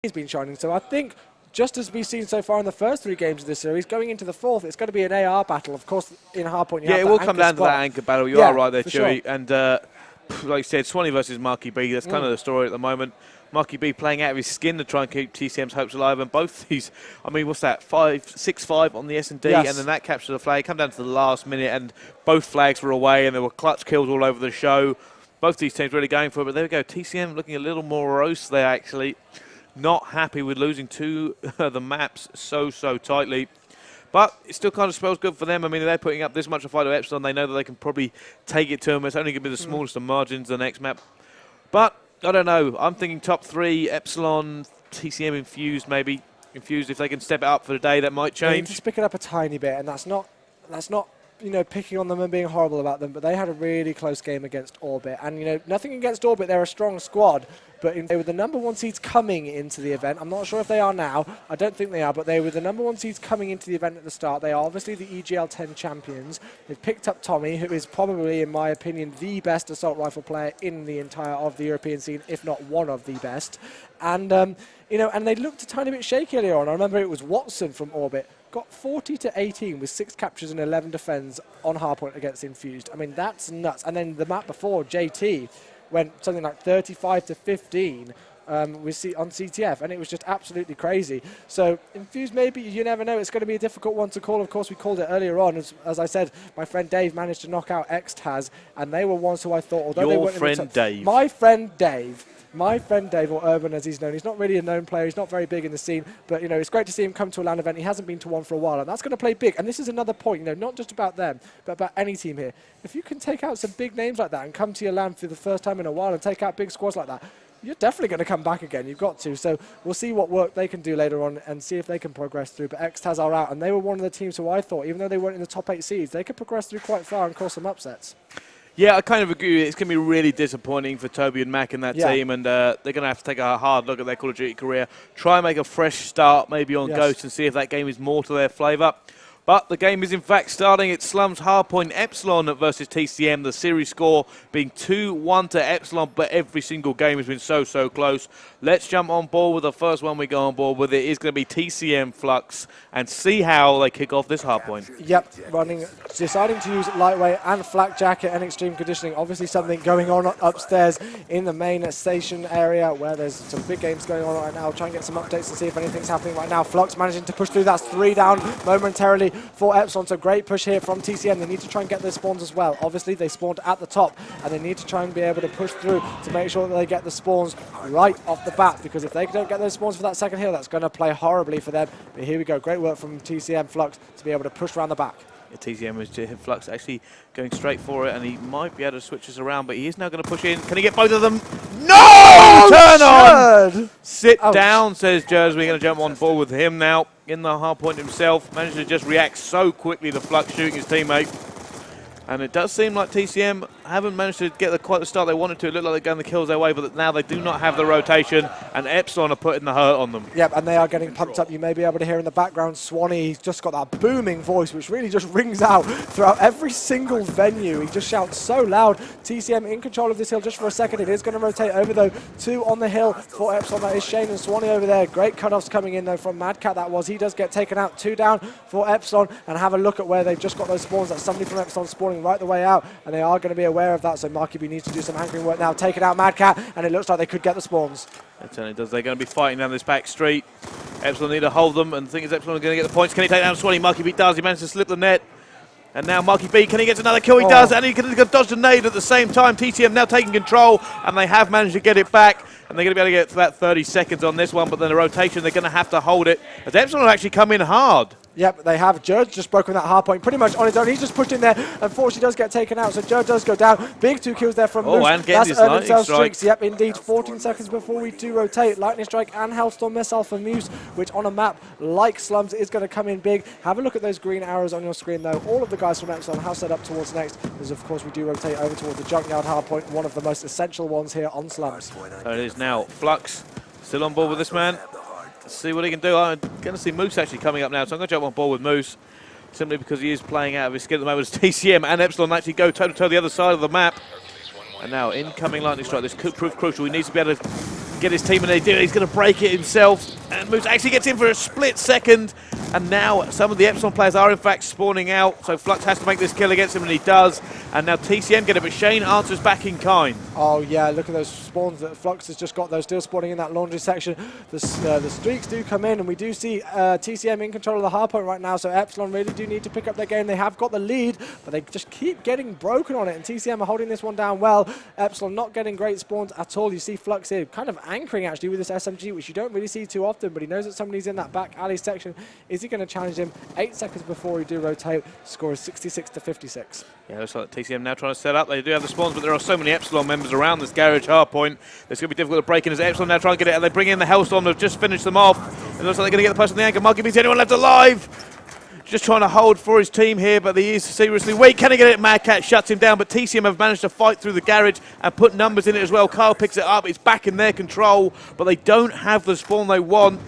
he's been shining. So I think, just as we've seen so far in the first 3 games of this series, going into the 4th, it's going to be an AR battle. Of course, in hardpoint, yeah, it will come down to that anchor battle. You are right there, Chewy. Sure. And like you said, Swanee versus Marky B, that's kind of the story at the moment. Marky B playing out of his skin to try and keep TCM's hopes alive. And both these, I mean, what's that, 6-5 on the S&D, and then that capture the flag. Come down to the last minute, and both flags were away, and there were clutch kills all over the show. Both these teams really going for it, but there we go. TCM looking a little more morose there, actually. Not happy with losing to the maps so tightly. But it still kind of spells good for them. I mean, they're putting up this much of a fight to Epsilon. They know that they can probably take it to them. It's only going to be the smallest of margins, the next map. But, I don't know. I'm thinking top 3, Epsilon, TCM Infused maybe. Infused, if they can step it up for the day, that might change. They need to just pick it up a tiny bit, and that's not you know, picking on them and being horrible about them, but they had a really close game against Orbit. And, you know, nothing against Orbit, they're a strong squad, but they were the #1 seeds coming into the event. I'm not sure if they are now. I don't think they are, but they were the #1 seeds coming into the event at the start. They are obviously the EGL10 champions. They've picked up Tommy, who is probably, in my opinion, the best assault rifle player in the entire of the European scene, if not one of the best. And, you know, and they looked a tiny bit shaky earlier on. I remember it was Watson from Orbit. Got 40-18 with 6 captures and 11 defends on hardpoint against Infused. I mean, that's nuts. And then the map before, JT, went something like 35-15 on CTF, and it was just absolutely crazy. So Infused, maybe, you never know. It's going to be a difficult one to call. Of course, we called it earlier on. As I said, my friend Dave managed to knock out Catz, and they were ones who I thought, although they weren't in the top, Dave. My friend Dave. My friend Dave, or Urban as he's known, he's not really a known player, he's not very big in the scene, but, you know, it's great to see him come to a LAN event. He hasn't been to one for a while, and that's going to play big. And this is another point, you know, not just about them, but about any team here. If you can take out some big names like that and come to your LAN for the first time in a while and take out big squads like that, you're definitely going to come back again. You've got to. So we'll see what work they can do later on and see if they can progress through. But Catz are out, and they were one of the teams who I thought, even though they weren't in the top 8 seeds, they could progress through quite far and cause some upsets. Yeah, I kind of agree. It's going to be really disappointing for Toby and Mac and that team, and they're going to have to take a hard look at their Call of Duty career, try and make a fresh start maybe on Ghost and see if that game is more to their flavour. But the game is in fact starting. It's Slums Hardpoint Epsilon versus TCM. The series score being 2-1 to Epsilon, but every single game has been so close. Let's jump on board with the first one we go on board with. It is going to be TCM Flux, and see how they kick off this hardpoint. Yep, deciding to use lightweight and flak jacket and extreme conditioning. Obviously something going on upstairs in the main station area where there's some big games going on right now. I'll try and get some updates and see if anything's happening right now. Flux managing to push through. That's 3 down momentarily for Epsilon. So great push here from TCM. They need to try and get their spawns as well. Obviously they spawned at the top, and they need to try and be able to push through to make sure that they get the spawns right off the bat, because if they don't get those spawns for that second hill, that's going to play horribly for them. But here we go. Great work from TCM Flux to be able to push around the back. Yeah, TCM is Flux actually going straight for it, and he might be able to switch this around, but he is now going to push in. Can he get both of them? No! Turn on! Sit down, says Jers. We're going to jump on board with him now in the hardpoint himself. Managed to just react so quickly to Flux shooting his teammate. And it does seem like TCM haven't managed to get quite the start they wanted to. It looked like they're going the kills their way, but now they do not have the rotation, and Epsilon are putting the hurt on them. Yep, and they are getting pumped up. You may be able to hear in the background Swanee. He's just got that booming voice, which really just rings out throughout every single venue. He just shouts so loud. TCM in control of this hill just for a second. It is going to rotate over, though. 2 on the hill for Epsilon. That is Shane and Swanee over there. Great cutoffs coming in, though, from Madcat. That was. He does get taken out. 2 down for Epsilon. And have a look at where they've just got those spawns. That's somebody from Epsilon spawning right the way out. And they are going to be aware of that, so Marky B needs to do some anchoring work now. Taking out Madcat, and it looks like they could get the spawns. It certainly does. They're going to be fighting down this back street. Epsilon need to hold them, and the thing is Epsilon are going to get the points. Can he take down Swanee? Marky B does. He managed to slip the net. And now Marky B, can he get another kill? He does, and he can dodge the nade at the same time. TCM now taking control, and they have managed to get it back. And they're going to be able to get about 30 seconds on this one, but then the rotation, they're going to have to hold it. As Epsilon actually come in hard. Yep, they have. Judge just broken that hard point pretty much on his own. He's just pushed in there. Unfortunately, does get taken out, so Judge does go down. Big 2 kills there from Moose. And getting his lightning strike. Yep, indeed. 14 seconds before we do rotate. Lightning strike and Hellstorm missile for Moose, which on a map like Slums is going to come in big. Have a look at those green arrows on your screen, though. All of the guys from Epsilon have set up towards next, as of course we do rotate over towards the Junkyard hard point, one of the most essential ones here on Slums. So it is now. Flux still on board with this man. Let's see what he can do. I'm going to see Moose actually coming up now, so I'm going to jump on board with Moose, simply because he is playing out of his skin at the moment as TCM and Epsilon actually go toe-to-toe the other side of the map. And now incoming lightning strike. This could prove crucial. He needs to be able to get his team in there. He's going to break it himself. And Moose actually gets in for a split second. And now some of the Epsilon players are in fact spawning out. So Flux has to make this kill against him, and he does. And now TCM get it, but Shane answers back in kind. Oh yeah, look at those spawns that Flux has just got. Those still spawning in that laundry section. The streaks do come in, and we do see TCM in control of the hard point right now. So Epsilon really do need to pick up their game. They have got the lead, but they just keep getting broken on it. And TCM are holding this one down well. Epsilon not getting great spawns at all. You see Flux here kind of anchoring actually with this SMG, which you don't really see too often, but he knows that somebody's in that back alley section. Is he going to challenge him? 8 seconds before he do rotate. Score is 66 to 56. Yeah, looks like TCM now trying to set up. They do have the spawns, but there are so many Epsilon members around this garage hard point. It's going to be difficult to break in as Epsilon now trying to get it, and they bring in the Hellstorm to just finish them off. It looks like they're going to get the person on the anchor. Marky B's the only one left alive. Just trying to hold for his team here, but he is seriously weak. Can he get it? Mad Cat shuts him down, but TCM have managed to fight through the garage and put numbers in it as well. Kyle picks it up. It's back in their control, but they don't have the spawn they want.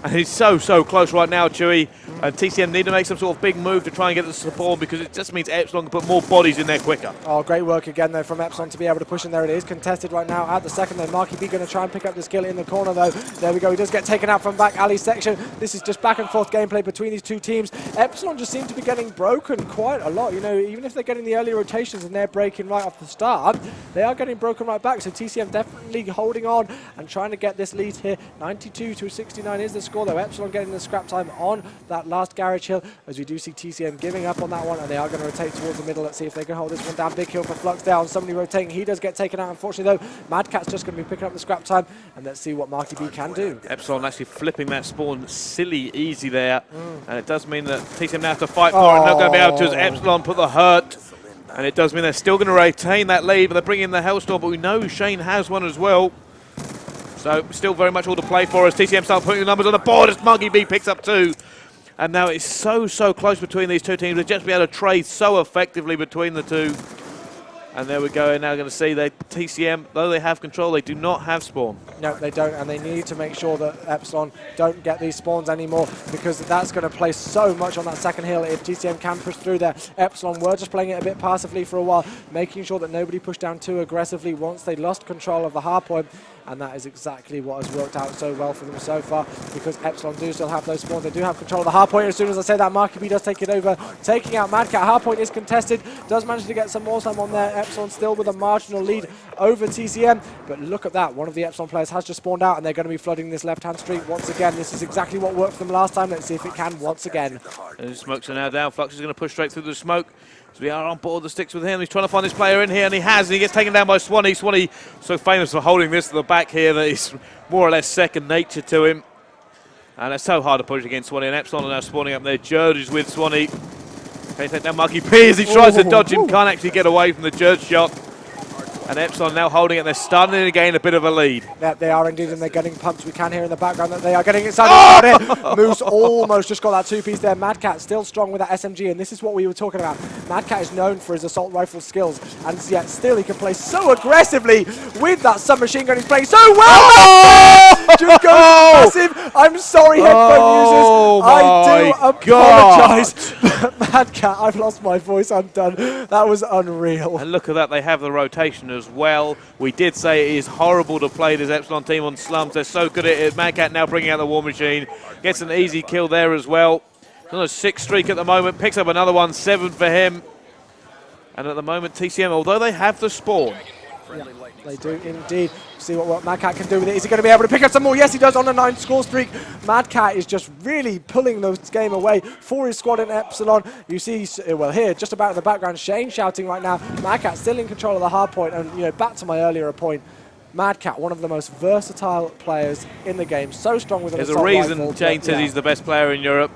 And it's so close right now, Chewy. And TCM need to make some sort of big move to try and get the spawn, because it just means Epsilon can put more bodies in there quicker. Oh, great work again, though, from Epsilon to be able to push in there. It is contested right now at the second, though. Marky B going to try and pick up this kill in the corner, though. There we go. He does get taken out from back alley section. This is just back and forth gameplay between these two teams. Epsilon just seem to be getting broken quite a lot. You know, even if they're getting the early rotations and they're breaking right off the start, they are getting broken right back. So TCM definitely holding on and trying to get this lead here. 92 to 69 is the score, though. Epsilon getting the scrap time on that last garage hill, as we do see TCM giving up on that one, and they are going to rotate towards the middle. Let's see if they can hold this one down. Big kill for Flux down. Somebody rotating. He does get taken out, unfortunately, though. Mad Cat's just going to be picking up the scrap time, and let's see what Marky B can do. Epsilon actually flipping that spawn silly easy there, and it does mean that TCM now have to fight for it, and not going to be able to, as Epsilon put the hurt. And it does mean they're still going to retain that lead, but they're bringing in the Hellstorm, but we know Shane has one as well. So still very much all to play for us. TCM start putting the numbers on the board as Marky B picks up 2. And now it's so close between these two teams. They've just been able to trade so effectively between the two. And there we go. And now going to see that TCM, though they have control, they do not have spawn. No, they don't, and they need to make sure that Epsilon don't get these spawns anymore, because that's going to play so much on that second hill if TCM can push through there. Epsilon were just playing it a bit passively for a while, making sure that nobody pushed down too aggressively once they lost control of the hard point. And that is exactly what has worked out so well for them so far, because Epsilon do still have those spawns. They do have control of the hard point. As soon as I say that, Marky B does take it over, taking out Mad Cat. Hard point is contested, does manage to get some more time on there. Epsilon still with a marginal lead over TCM, but look at that. One of the Epsilon players has just spawned out, and they're going to be flooding this left-hand street once again. This is exactly what worked for them last time. Let's see if it can once again. And the smokes are now down. Flux is going to push straight through the smoke. So we are on board the sticks with him. He's trying to find this player in here, and he has. And he gets taken down by Swanee. Swanee, so famous for holding this to the back here, that is more or less second nature to him. And it's so hard to push against Swanee. And Epsilon are now spawning up there. Judge is with Swanee. Can he take down Marky B as he tries to dodge him? Can't actually get away from the Judge shot. And Epsilon now holding it. They're starting to gain a bit of a lead. Yeah, they are indeed, and they're getting pumped. We can hear in the background that they are getting excited about it. Moose almost just got that two-piece there. Mad Cat still strong with that SMG, and this is what we were talking about. Mad Cat is known for his assault rifle skills, and yet still he can play so aggressively with that submachine gun. He's playing so well! Just goes massive. I'm sorry, headphone users. I do apologise. Mad Cat, I've lost my voice. I'm done. That was unreal. And look at that. They have the rotation as well. We did say it is horrible to play this Epsilon team on slums. They're so good at it. Mad Cat now bringing out the War Machine. Gets an easy kill there as well. On a 6 streak at the moment. Picks up another one. 7 for him. And at the moment, TCM, although they have the spawn. Yeah, they do indeed. See what Mad Cat can do with it. Is he going to be able to pick up some more? Yes, he does on a 9 score streak. Mad Cat is just really pulling this game away for his squad in Epsilon. You see, well, here, just about in the background, Shane shouting right now. Mad Cat still in control of the hard point. And, you know, back to my earlier point, Mad Cat, one of the most versatile players in the game. So strong with an assault rifle. There's a reason Shane says he's the best player in Europe.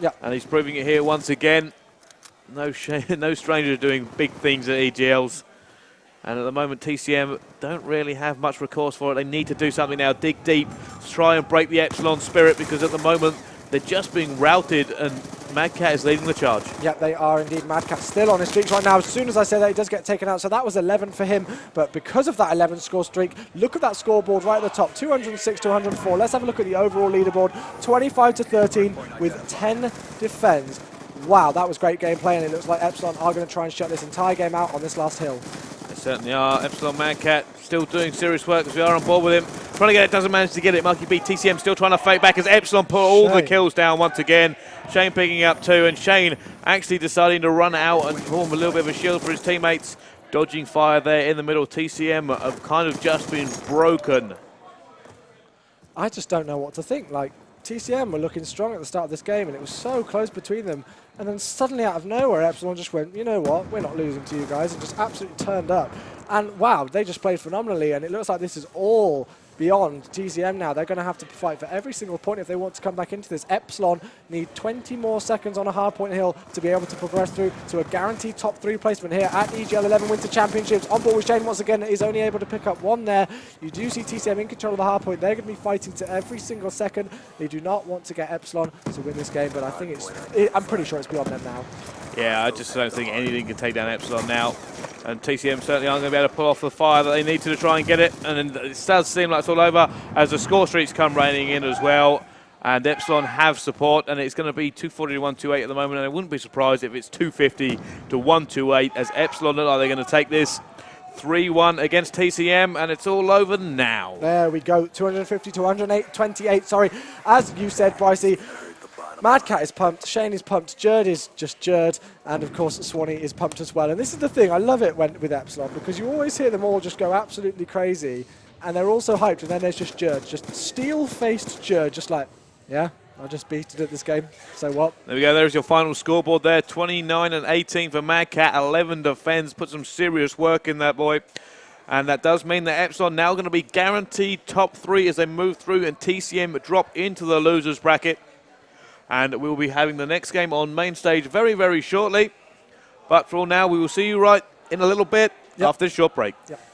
Yeah. And he's proving it here once again. No stranger to doing big things at EGLs. And at the moment, TCM don't really have much recourse for it. They need to do something now, dig deep, try and break the Epsilon spirit, because at the moment, they're just being routed, and Mad Cat is leading the charge. Yeah, they are indeed. Mad Cat still on his streaks right now. As soon as I say that, he does get taken out. So that was 11 for him. But because of that 11 score streak, look at that scoreboard right at the top, 206 to 104. Let's have a look at the overall leaderboard, 25 to 13 with 10 defends. Wow, that was great gameplay, and it looks like Epsilon are going to try and shut this entire game out on this last hill. They certainly are. Epsilon Mad Cat still doing serious work, as we are on board with him. Trying to get it, doesn't manage to get it. Monkey B, TCM still trying to fight back as Epsilon put all the kills down once again. Shane picking up 2, and Shane actually deciding to run out and form a little bit of a shield for his teammates. Dodging fire there in the middle. TCM have kind of just been broken. I just don't know what to think. Like, TCM were looking strong at the start of this game, and it was so close between them. And then suddenly, out of nowhere, Epsilon just went, you know what, we're not losing to you guys, and just absolutely turned up. And wow, they just played phenomenally, and it looks like this is all beyond TCM now. They're going to have to fight for every single point if they want to come back into this. Epsilon need 20 more seconds on a hardpoint hill to be able to progress through to a guaranteed top 3 placement here at EGL11 Winter Championships. On board with Shane once again, is only able to pick up 1 there. You do see TCM in control of the hardpoint. They're going to be fighting to every single second. They do not want to get Epsilon to win this game, but I think I'm pretty sure it's beyond them now. Yeah, I just don't think anything can take down Epsilon now. And TCM certainly aren't going to be able to pull off the fire that they need to try and get it. And it does seem like it's all over as the score streaks come raining in as well. And Epsilon have support, and it's going to be 240 to 128 at the moment. And I wouldn't be surprised if it's 250 to 128 as Epsilon look like they're going to take this 3-1 against TCM, and it's all over now. There we go, 250 to 128, sorry. As you said, Brycey, Mad Cat is pumped, Shane is pumped, Jerd is just Jerd, and of course Swanee is pumped as well. And this is the thing, I love it with Epsilon, because you always hear them all just go absolutely crazy, and they're all so hyped, and then there's just Jerd, just steel-faced Jerd, just like, yeah, I just beat it at this game, so what? There we go, there's your final scoreboard there, 29 and 18 for Mad Cat, 11 defends, put some serious work in that boy. And that does mean that Epsilon now going to be guaranteed top 3 as they move through, and TCM drop into the losers bracket. And we'll be having the next game on main stage very, very shortly. But for all now, we will see you right in a little bit after this short break. Yep.